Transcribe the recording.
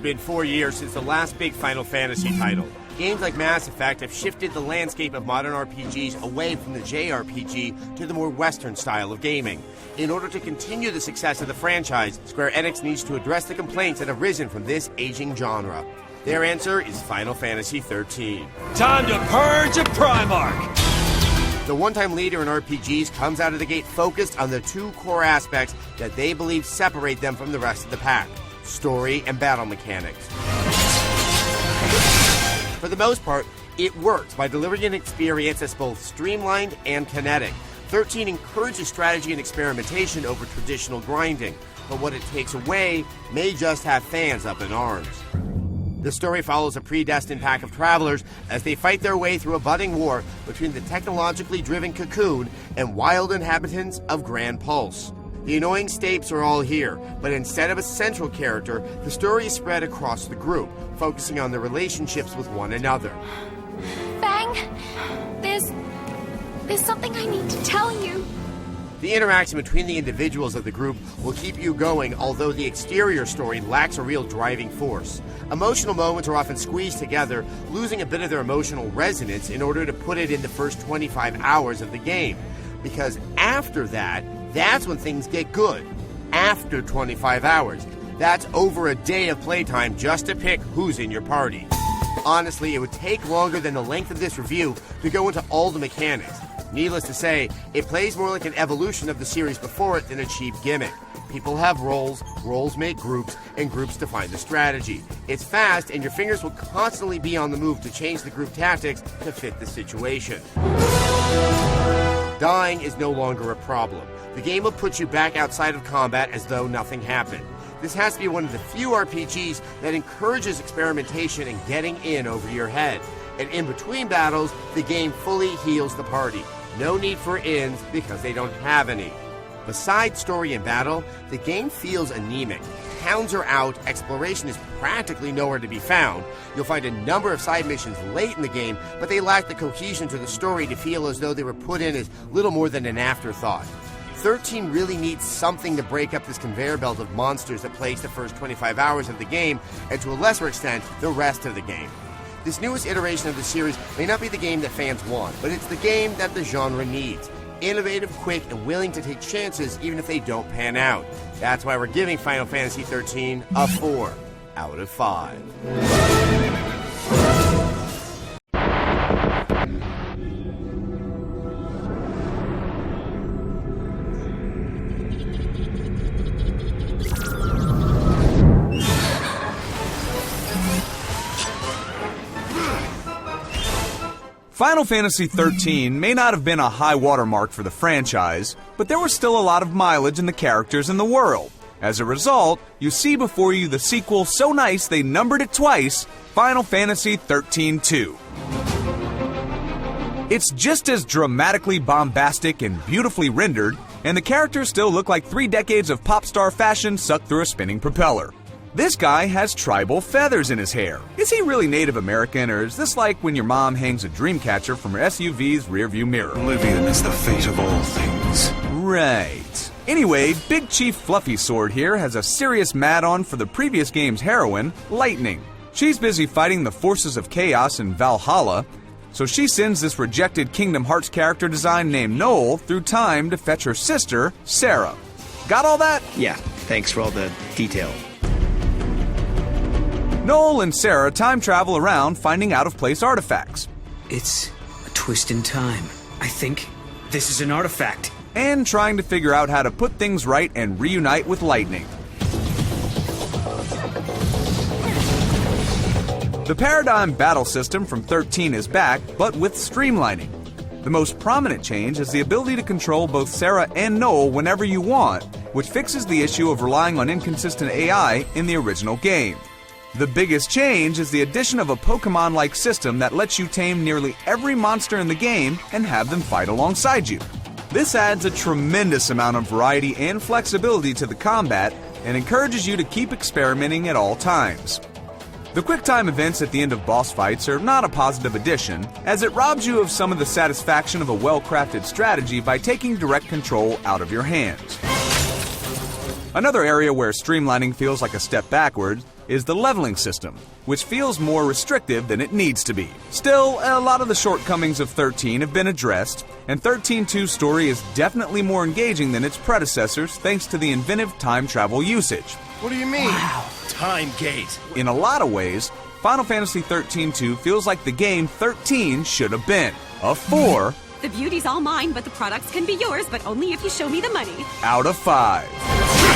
been 4 years since the last big Final Fantasy title. Games like Mass Effect have shifted the landscape of modern RPGs away from the JRPG to the more Western style of gaming. In order to continue the success of the franchise, Square Enix needs to address the complaints that have risen from this aging genre. Their answer is Final Fantasy XIII. Time to purge a Primarch! The one-time leader in RPGs comes out of the gate focused on the two core aspects that they believe separate them from the rest of the pack: story and battle mechanics. For the most part, it works by delivering an experience that's both streamlined and kinetic. 13 encourages strategy and experimentation over traditional grinding, but what it takes away may just have fans up in arms. The story follows a predestined pack of travelers as they fight their way through a budding war between the technologically driven Cocoon and wild inhabitants of Grand Pulse. The annoying stakes are all here, but instead of a central character, the story is spread across the group, focusing on their relationships with one another. Fang, there's something I need to tell you. The interaction between the individuals of the group will keep you going, although the exterior story lacks a real driving force. Emotional moments are often squeezed together, losing a bit of their emotional resonance in order to put it in the first 25 hours of the game. Because after that, that's when things get good. After 25 hours. That's over a day of playtime just to pick who's in your party. Honestly, it would take longer than the length of this review to go into all the mechanics. Needless to say, it plays more like an evolution of the series before it than a cheap gimmick. People have roles, roles make groups, and groups define the strategy. It's fast, and your fingers will constantly be on the move to change the group tactics to fit the situation. Dying is no longer a problem. The game will put you back outside of combat as though nothing happened. This has to be one of the few RPGs that encourages experimentation and getting in over your head. And in between battles, the game fully heals the party. No need for ins because they don't have any. Besides story and battle, the game feels anemic. Towns are out, exploration is practically nowhere to be found. You'll find a number of side missions late in the game, but they lack the cohesion to the story to feel as though they were put in as little more than an afterthought. 13 really needs something to break up this conveyor belt of monsters that plays the first 25 hours of the game, and to a lesser extent, the rest of the game. This newest iteration of the series may not be the game that fans want, but it's the game that the genre needs. Innovative, quick, and willing to take chances even if they don't pan out. That's why we're giving Final Fantasy XIII a 4 out of 5. Final Fantasy XIII may not have been a high watermark for the franchise, but there was still a lot of mileage in the characters and the world. As a result, you see before you the sequel so nice they numbered it twice, Final Fantasy XIII-2. It's just as dramatically bombastic and beautifully rendered, and the characters still look like 3 decades of pop star fashion sucked through a spinning propeller. This guy has tribal feathers in his hair. Is he really Native American, or is this like when your mom hangs a dream catcher from her SUV's rearview mirror? Oblivion is the fate of all things. Right. Anyway, Big Chief Fluffy Sword here has a serious mad-on for the previous game's heroine, Lightning. She's busy fighting the forces of chaos in Valhalla, so she sends this rejected Kingdom Hearts character design named Noel through time to fetch her sister, Sarah. Got all that? Yeah, thanks for all the detail. Noel and Sarah time travel around finding out-of-place artifacts. It's a twist in time. I think this is an artifact. And trying to figure out how to put things right and reunite with Lightning. The Paradigm battle system from 13 is back, but with streamlining. The most prominent change is the ability to control both Sarah and Noel whenever you want, which fixes the issue of relying on inconsistent AI in the original game. The biggest change is the addition of a Pokemon-like system that lets you tame nearly every monster in the game and have them fight alongside you. This adds a tremendous amount of variety and flexibility to the combat and encourages you to keep experimenting at all times. The quick-time events at the end of boss fights are not a positive addition, as it robs you of some of the satisfaction of a well-crafted strategy by taking direct control out of your hands. Another area where streamlining feels like a step backwards is the leveling system, which feels more restrictive than it needs to be. Still, a lot of the shortcomings of 13 have been addressed, and 13-2's story is definitely more engaging than its predecessors thanks to the inventive time travel usage. What do you mean? Time gate. In a lot of ways, Final Fantasy 13-2 feels like the game 13 should have been. A 4 The beauty's all mine, but the products can be yours, but only if you show me the money. out of 5.